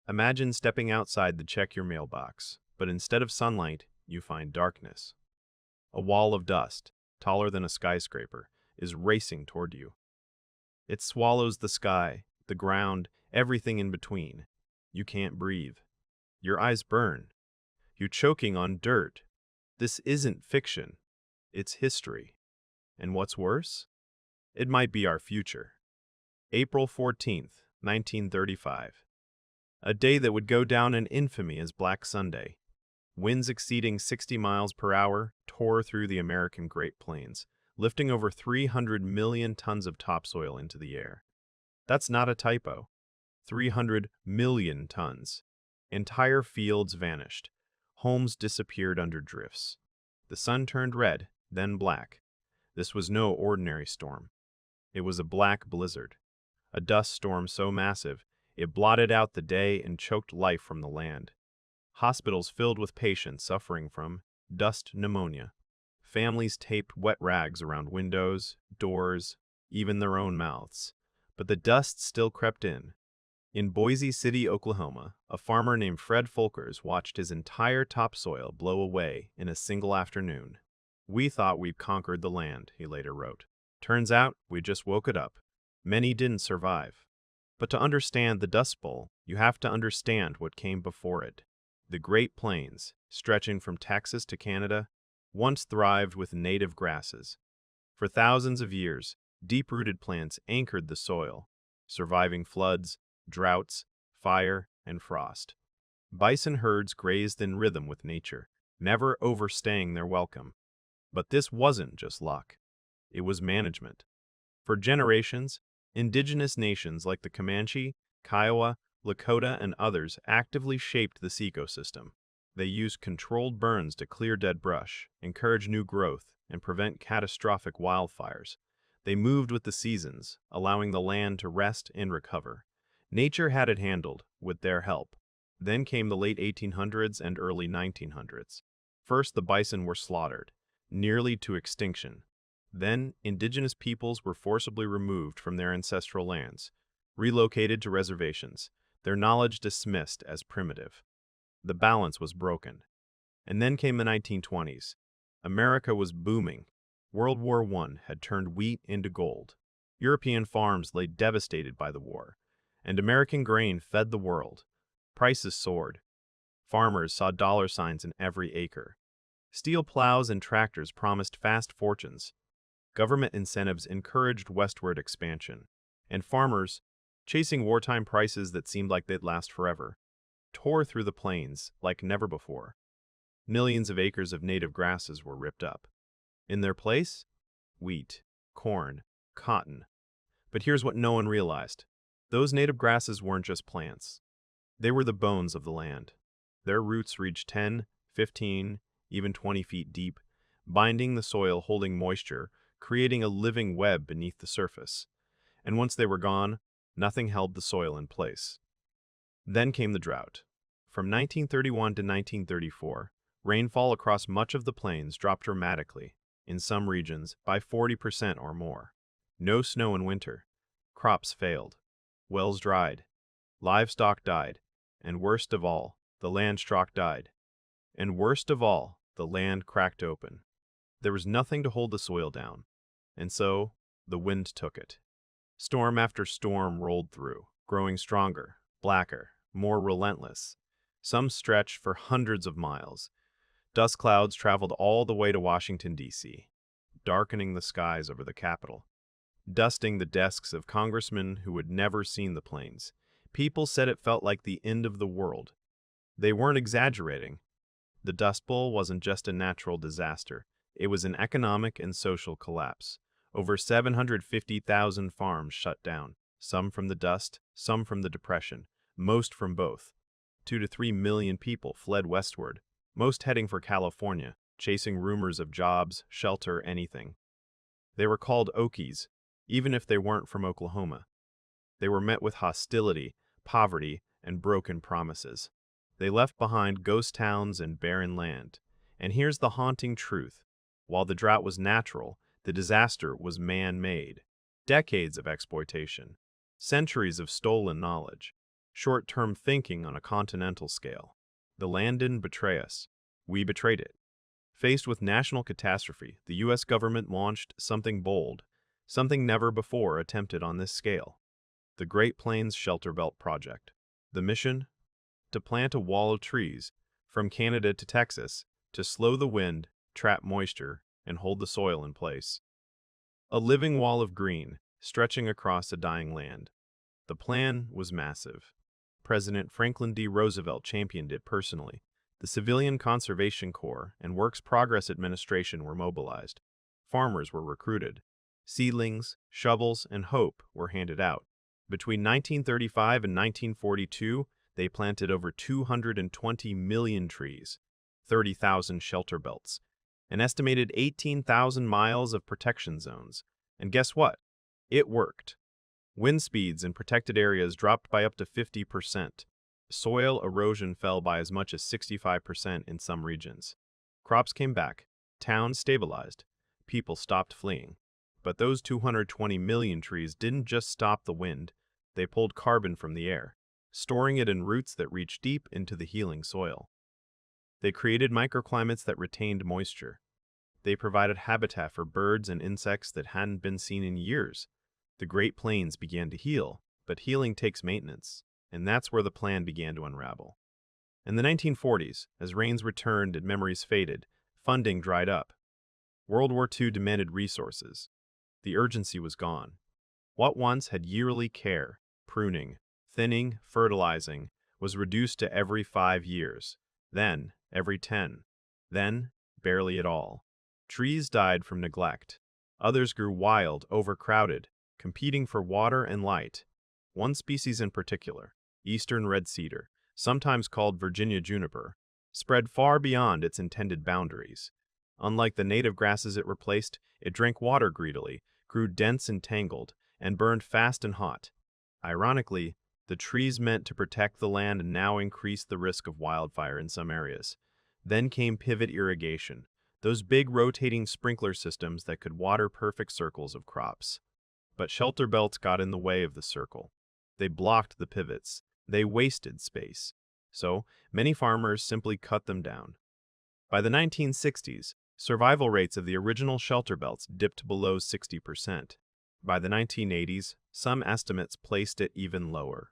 Imagine stepping outside to check your mailbox, but instead of sunlight, you find darkness. A wall of dust, taller than a skyscraper, is racing toward you. It swallows the sky, the ground, everything in between. You can't breathe. Your eyes burn. You're choking on dirt. This isn't fiction. It's history. And what's worse? It might be our future. April 14th, 1935. A day that would go down in infamy as Black Sunday. Winds exceeding 60 miles per hour tore through the American Great Plains, lifting over 300 million tons of topsoil into the air. That's not a typo. 300 million tons. Entire fields vanished. Homes disappeared under drifts. The sun turned red, then black. This was no ordinary storm. It was a black blizzard. A dust storm so massive, it blotted out the day and choked life from the land. Hospitals filled with patients suffering from dust pneumonia. Families taped wet rags around windows, doors, even their own mouths. But the dust still crept in. In Boise City, Oklahoma, a farmer named Fred Folkers watched his entire topsoil blow away in a single afternoon. "We thought we'd conquered the land," he later wrote. "Turns out we just woke it up. Many didn't survive." But to understand the Dust Bowl, you have to understand what came before it. The Great Plains, stretching from Texas to Canada, once thrived with native grasses. For thousands of years, deep-rooted plants anchored the soil, surviving floods, droughts, fire, and frost. Bison herds grazed in rhythm with nature, never overstaying their welcome. But this wasn't just luck. It was management. For generations, indigenous nations like the Comanche, Kiowa, Lakota, and others actively shaped this ecosystem. They used controlled burns to clear dead brush, encourage new growth, and prevent catastrophic wildfires. They moved with the seasons, allowing the land to rest and recover. Nature had it handled, with their help. Then came the late 1800s and early 1900s. First, the bison were slaughtered, nearly to extinction. Then, indigenous peoples were forcibly removed from their ancestral lands, relocated to reservations, their knowledge dismissed as primitive. The balance was broken. And then came the 1920s. America was booming. World War I had turned wheat into gold. European farms lay devastated by the war, and American grain fed the world. Prices soared. Farmers saw dollar signs in every acre. Steel plows and tractors promised fast fortunes. Government incentives encouraged westward expansion, and farmers, chasing wartime prices that seemed like they'd last forever, tore through the plains like never before. Millions of acres of native grasses were ripped up. In their place, wheat, corn, cotton. But here's what no one realized. Those native grasses weren't just plants. They were the bones of the land. Their roots reached 10, 15, even 20 feet deep, binding the soil, holding moisture, creating a living web beneath the surface. And once they were gone, nothing held the soil in place. Then came the drought. From 1931 to 1934, rainfall across much of the plains dropped dramatically, in some regions by 40% or more. No snow in winter. Crops failed. Wells dried. Livestock died. And worst of all, the landstock died. And worst of all, the land cracked open. There was nothing to hold the soil down. And so, the wind took it. Storm after storm rolled through, growing stronger, blacker, more relentless. Some stretched for hundreds of miles. Dust clouds traveled all the way to Washington, D.C., darkening the skies over the Capitol, dusting the desks of congressmen who had never seen the plains. People said it felt like the end of the world. They weren't exaggerating. The Dust Bowl wasn't just a natural disaster. It was an economic and social collapse. Over 750,000 farms shut down, some from the dust, some from the depression, most from both. 2 to 3 million people fled westward, most heading for California, chasing rumors of jobs, shelter, anything. They were called Okies, even if they weren't from Oklahoma. They were met with hostility, poverty, and broken promises. They left behind ghost towns and barren land. And here's the haunting truth. While the drought was natural, the disaster was man-made. Decades of exploitation, centuries of stolen knowledge, short-term thinking on a continental scale. The land didn't betray us. We betrayed it. Faced with national catastrophe, the U.S. government launched something bold, something never before attempted on this scale: the Great Plains Shelter Belt Project. The mission? To plant a wall of trees from Canada to Texas to slow the wind, trap moisture, and hold the soil in place. A living wall of green stretching across a dying land. The plan was massive. President Franklin D. Roosevelt championed it personally. The Civilian Conservation Corps and Works Progress Administration were mobilized. Farmers were recruited. Seedlings, shovels, and hope were handed out. Between 1935 and 1942, they planted over 220 million trees, 30,000 shelter belts, an estimated 18,000 miles of protection zones. And guess what? It worked. Wind speeds in protected areas dropped by up to 50%. Soil erosion fell by as much as 65% in some regions. Crops came back. Towns stabilized. People stopped fleeing. But those 220 million trees didn't just stop the wind. They pulled carbon from the air, storing it in roots that reached deep into the healing soil. They created microclimates that retained moisture. They provided habitat for birds and insects that hadn't been seen in years. The Great Plains began to heal, but healing takes maintenance, and that's where the plan began to unravel. In the 1940s, as rains returned and memories faded, funding dried up. World War II demanded resources. The urgency was gone. What once had yearly care, pruning, thinning, fertilizing, was reduced to every 5 years, then every 10, then barely at all. Trees died from neglect. Others grew wild, overcrowded, competing for water and light. One species in particular, eastern red cedar, sometimes called Virginia juniper, spread far beyond its intended boundaries. Unlike the native grasses it replaced, it drank water greedily, grew dense and tangled, and burned fast and hot. Ironically, the trees meant to protect the land now increased the risk of wildfire in some areas. Then came pivot irrigation, those big rotating sprinkler systems that could water perfect circles of crops. But shelter belts got in the way of the circle. They blocked the pivots. They wasted space. So, many farmers simply cut them down. By the 1960s, survival rates of the original shelter belts dipped below 60%. By the 1980s, some estimates placed it even lower.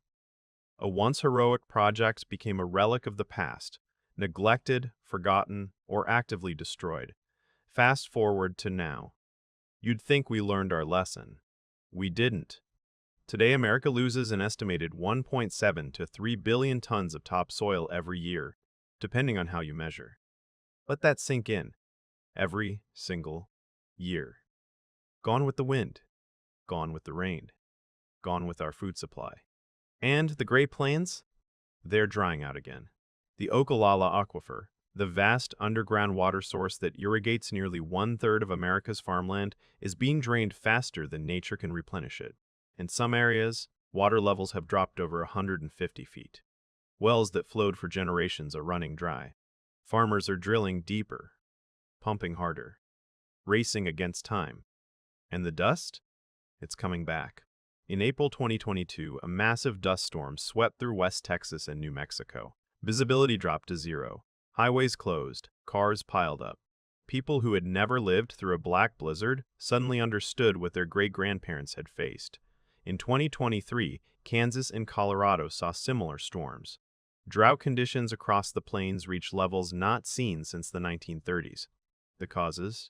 A once heroic project became a relic of the past, neglected, forgotten, or actively destroyed. Fast forward to now. You'd think we learned our lesson. We didn't. Today, America loses an estimated 1.7 to 3 billion tons of topsoil every year, depending on how you measure. Let that sink in. Every single year. Gone with the wind. Gone with the rain. Gone with our food supply. And the Great Plains? They're drying out again. The Ogallala Aquifer, the vast underground water source that irrigates nearly 1/3 of America's farmland, is being drained faster than nature can replenish it. In some areas, water levels have dropped over 150 feet. Wells that flowed for generations are running dry. Farmers are drilling deeper, pumping harder, racing against time. And the dust? It's coming back. In April 2022, a massive dust storm swept through West Texas and New Mexico. Visibility dropped to zero. Highways closed. Cars piled up. People who had never lived through a black blizzard suddenly understood what their great-grandparents had faced. In 2023, Kansas and Colorado saw similar storms. Drought conditions across the plains reached levels not seen since the 1930s. The causes?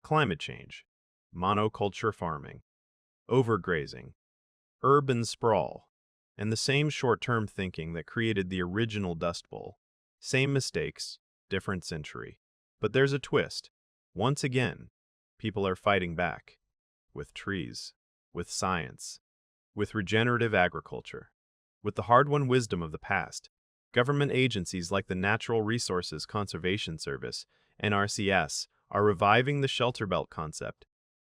Climate change, monoculture farming, overgrazing, urban sprawl, and the same short-term thinking that created the original Dust Bowl. Same mistakes, different century. But there's a twist. Once again, people are fighting back. With trees, with science, with regenerative agriculture, with the hard-won wisdom of the past. Government agencies like the Natural Resources Conservation Service, NRCS, are reviving the shelter belt concept,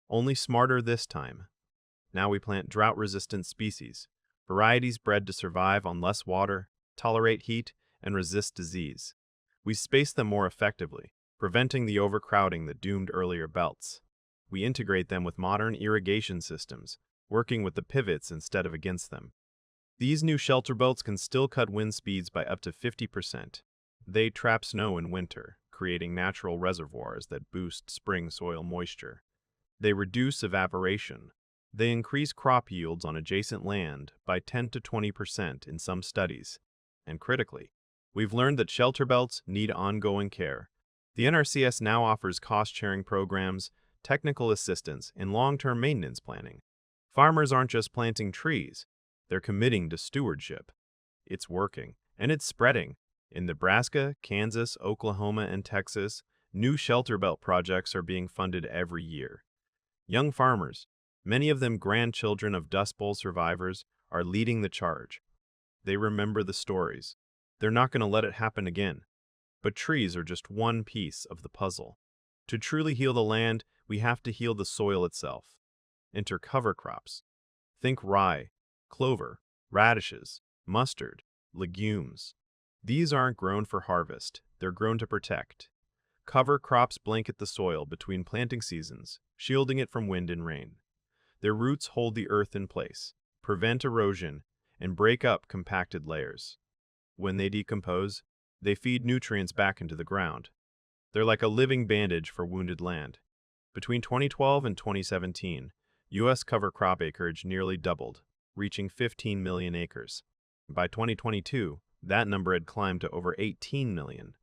only smarter this time. Now we plant drought-resistant species, varieties bred to survive on less water, tolerate heat, and resist disease. We space them more effectively, preventing the overcrowding that doomed earlier belts. We integrate them with modern irrigation systems, working with the pivots instead of against them. These new shelter belts can still cut wind speeds by up to 50%. They trap snow in winter, creating natural reservoirs that boost spring soil moisture. They reduce evaporation. They increase crop yields on adjacent land by 10 to 20% in some studies. And critically, we've learned that shelter belts need ongoing care. The NRCS now offers cost-sharing programs, technical assistance, and long-term maintenance planning. Farmers aren't just planting trees, they're committing to stewardship. It's working, and it's spreading. In Nebraska, Kansas, Oklahoma, and Texas, new shelter belt projects are being funded every year. Young farmers, many of them grandchildren of Dust Bowl survivors, are leading the charge. They remember the stories. They're not going to let it happen again. But trees are just one piece of the puzzle. To truly heal the land, we have to heal the soil itself. Enter cover crops. Think rye, clover, radishes, mustard, legumes. These aren't grown for harvest, they're grown to protect. Cover crops blanket the soil between planting seasons, shielding it from wind and rain. Their roots hold the earth in place, prevent erosion, and break up compacted layers. When they decompose, they feed nutrients back into the ground. They're like a living bandage for wounded land. Between 2012 and 2017, U.S. cover crop acreage nearly doubled, reaching 15 million acres. By 2022, that number had climbed to over 18 million.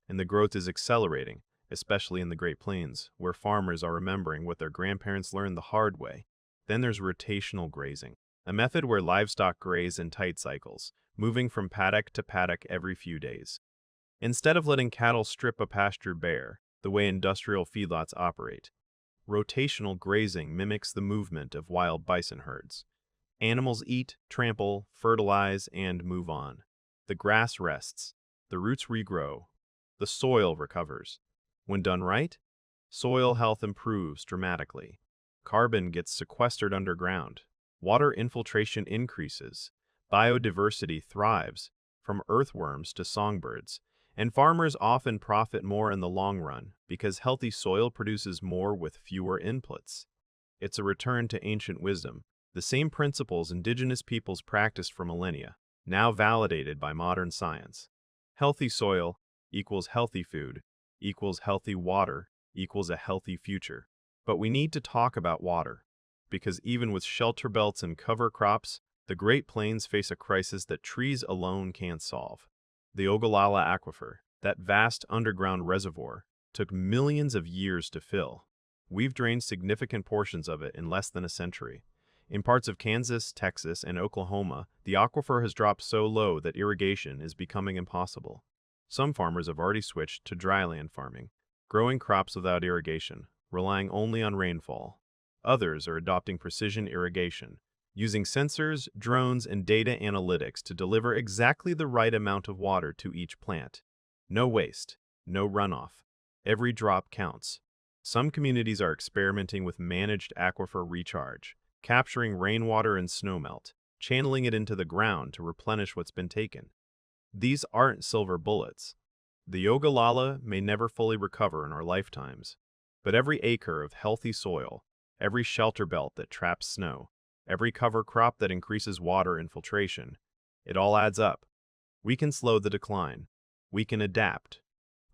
And the growth is accelerating, especially in the Great Plains, where farmers are remembering what their grandparents learned the hard way. Then there's rotational grazing, a method where livestock graze in tight cycles, moving from paddock to paddock every few days. Instead of letting cattle strip a pasture bare, the way industrial feedlots operate, rotational grazing mimics the movement of wild bison herds. Animals eat, trample, fertilize, and move on. The grass rests, the roots regrow, the soil recovers. When done right, soil health improves dramatically. Carbon gets sequestered underground. Water infiltration increases. Biodiversity thrives, from earthworms to songbirds. And farmers often profit more in the long run because healthy soil produces more with fewer inputs. It's a return to ancient wisdom, the same principles indigenous peoples practiced for millennia, now validated by modern science. Healthy soil equals healthy food, equals healthy water, equals a healthy future. But we need to talk about water, because even with shelter belts and cover crops, the Great Plains face a crisis that trees alone can't solve. The Ogallala Aquifer, that vast underground reservoir, took millions of years to fill. We've drained significant portions of it in less than a century. In parts of Kansas, Texas, and Oklahoma, the aquifer has dropped so low that irrigation is becoming impossible. Some farmers have already switched to dryland farming, growing crops without irrigation, relying only on rainfall. Others are adopting precision irrigation, using sensors, drones, and data analytics to deliver exactly the right amount of water to each plant. No waste, no runoff. Every drop counts. Some communities are experimenting with managed aquifer recharge, capturing rainwater and snowmelt, channeling it into the ground to replenish what's been taken. These aren't silver bullets. The Ogallala may never fully recover in our lifetimes, but every acre of healthy soil, every shelter belt that traps snow, every cover crop that increases water infiltration, it all adds up. We can slow the decline. We can adapt.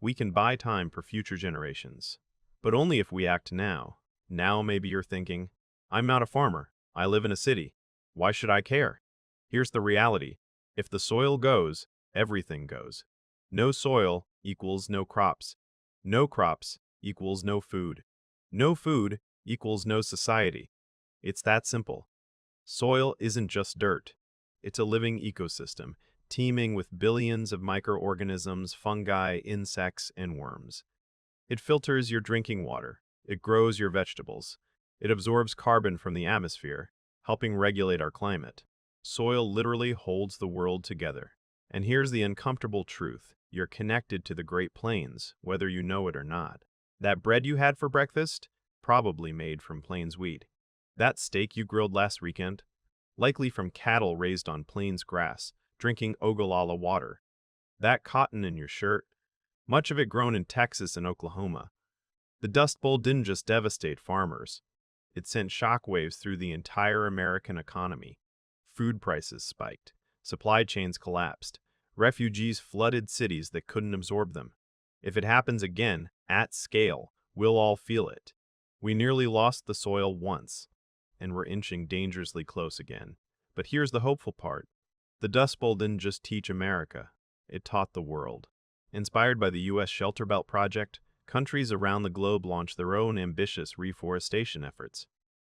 We can buy time for future generations. But only if we act now. Now maybe you're thinking, I'm not a farmer. I live in a city. Why should I care? Here's the reality. If the soil goes, everything goes. No soil equals no crops. No crops equals no food. No food equals no society. It's that simple. Soil isn't just dirt. It's a living ecosystem, teeming with billions of microorganisms, fungi, insects, and worms. It filters your drinking water. It grows your vegetables. It absorbs carbon from the atmosphere, helping regulate our climate. Soil literally holds the world together. And here's the uncomfortable truth. You're connected to the Great Plains, whether you know it or not. That bread you had for breakfast? Probably made from plains wheat. That steak you grilled last weekend? Likely from cattle raised on plains grass, drinking Ogallala water. That cotton in your shirt? Much of it grown in Texas and Oklahoma. The Dust Bowl didn't just devastate farmers. It sent shockwaves through the entire American economy. Food prices spiked. Supply chains collapsed. Refugees flooded cities that couldn't absorb them. If it happens again, at scale, we'll all feel it. We nearly lost the soil once, and we're inching dangerously close again. But here's the hopeful part. The Dust Bowl didn't just teach America, it taught the world. Inspired by the U.S. Shelter Belt Project, countries around the globe launched their own ambitious reforestation efforts.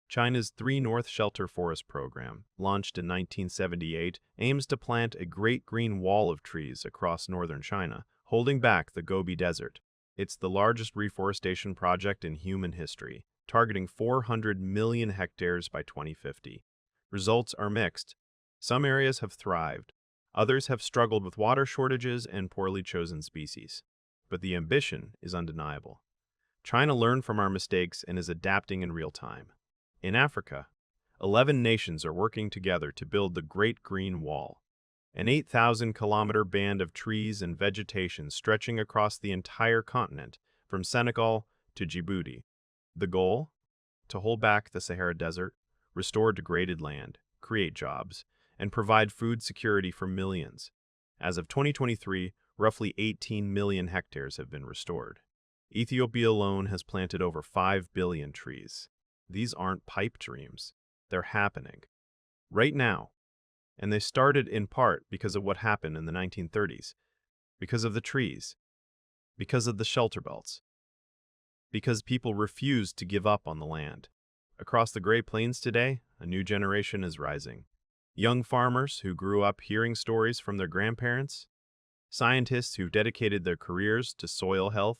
China's Three North Shelter Forest Program, launched in 1978, aims to plant a Great Green Wall of trees across northern China, holding back the Gobi Desert. It's the largest reforestation project in human history, targeting 400 million hectares by 2050. Results are mixed. Some areas have thrived. Others have struggled with water shortages and poorly chosen species. But the ambition is undeniable. China learned from our mistakes and is adapting in real time. In Africa, 11 nations are working together to build the Great Green Wall, an 8,000-kilometer band of trees and vegetation stretching across the entire continent, from Senegal to Djibouti. The goal? To hold back the Sahara Desert, restore degraded land, create jobs, and provide food security for millions. As of 2023, roughly 18 million hectares have been restored. Ethiopia alone has planted over 5 billion trees. These aren't pipe dreams. They're happening. Right now. And they started in part because of what happened in the 1930s. Because of the trees. Because of the shelter belts. Because people refused to give up on the land. Across the Great Plains today, a new generation is rising. Young farmers who grew up hearing stories from their grandparents. Scientists who've dedicated their careers to soil health.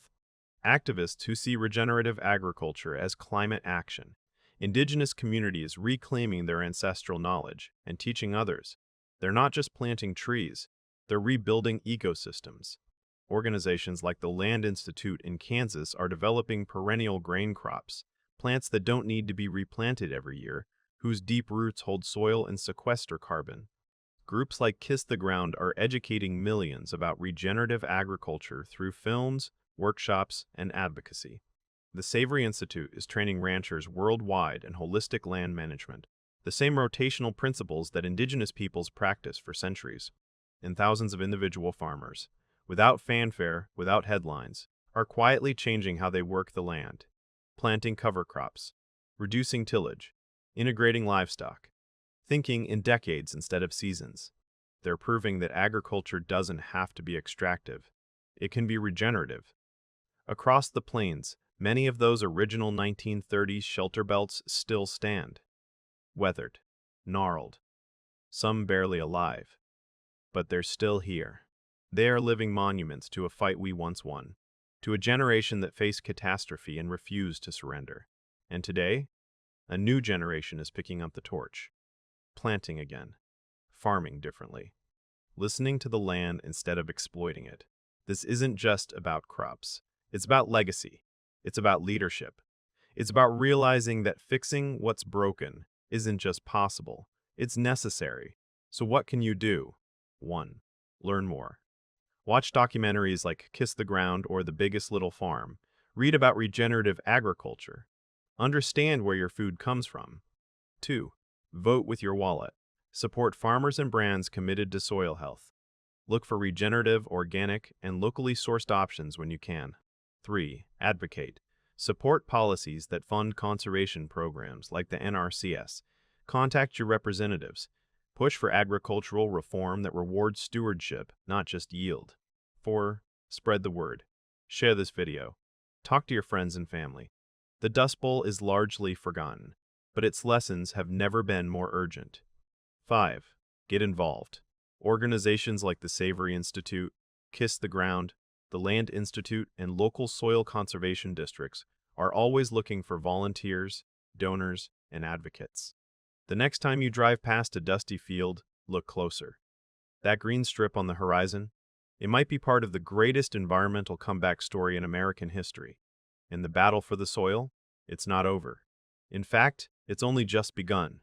Activists who see regenerative agriculture as climate action. Indigenous communities reclaiming their ancestral knowledge and teaching others. They're not just planting trees, they're rebuilding ecosystems. Organizations like the Land Institute in Kansas are developing perennial grain crops, plants that don't need to be replanted every year, whose deep roots hold soil and sequester carbon. Groups like Kiss the Ground are educating millions about regenerative agriculture through films, workshops, and advocacy. The Savory Institute is training ranchers worldwide in holistic land management, the same rotational principles that indigenous peoples practice for centuries. And thousands of individual farmers, without fanfare, without headlines, are quietly changing how they work the land, planting cover crops, reducing tillage, integrating livestock, thinking in decades instead of seasons. They're proving that agriculture doesn't have to be extractive. It can be regenerative. Across the plains, many of those original 1930s shelter belts still stand. Weathered, gnarled, some barely alive. But they're still here. They are living monuments to a fight we once won, to a generation that faced catastrophe and refused to surrender. And today, a new generation is picking up the torch, planting again, farming differently, listening to the land instead of exploiting it. This isn't just about crops. It's about legacy. It's about leadership. It's about realizing that fixing what's broken isn't just possible, it's necessary. So what can you do? 1. Learn more. Watch documentaries like Kiss the Ground or The Biggest Little Farm. Read about regenerative agriculture. Understand where your food comes from. 2. Vote with your wallet. Support farmers and brands committed to soil health. Look for regenerative, organic, and locally sourced options when you can. 3. Advocate. Support policies that fund conservation programs like the NRCS. Contact your representatives. Push for agricultural reform that rewards stewardship, not just yield. 4. Spread the word. Share this video. Talk to your friends and family. The Dust Bowl is largely forgotten, but its lessons have never been more urgent. 5. Get involved. Organizations like the Savory Institute, Kiss the Ground, the Land Institute, and local soil conservation districts are always looking for volunteers, donors, and advocates. The next time you drive past a dusty field, look closer. That green strip on the horizon, it might be part of the greatest environmental comeback story in American history. And the battle for the soil, it's not over. In fact, it's only just begun.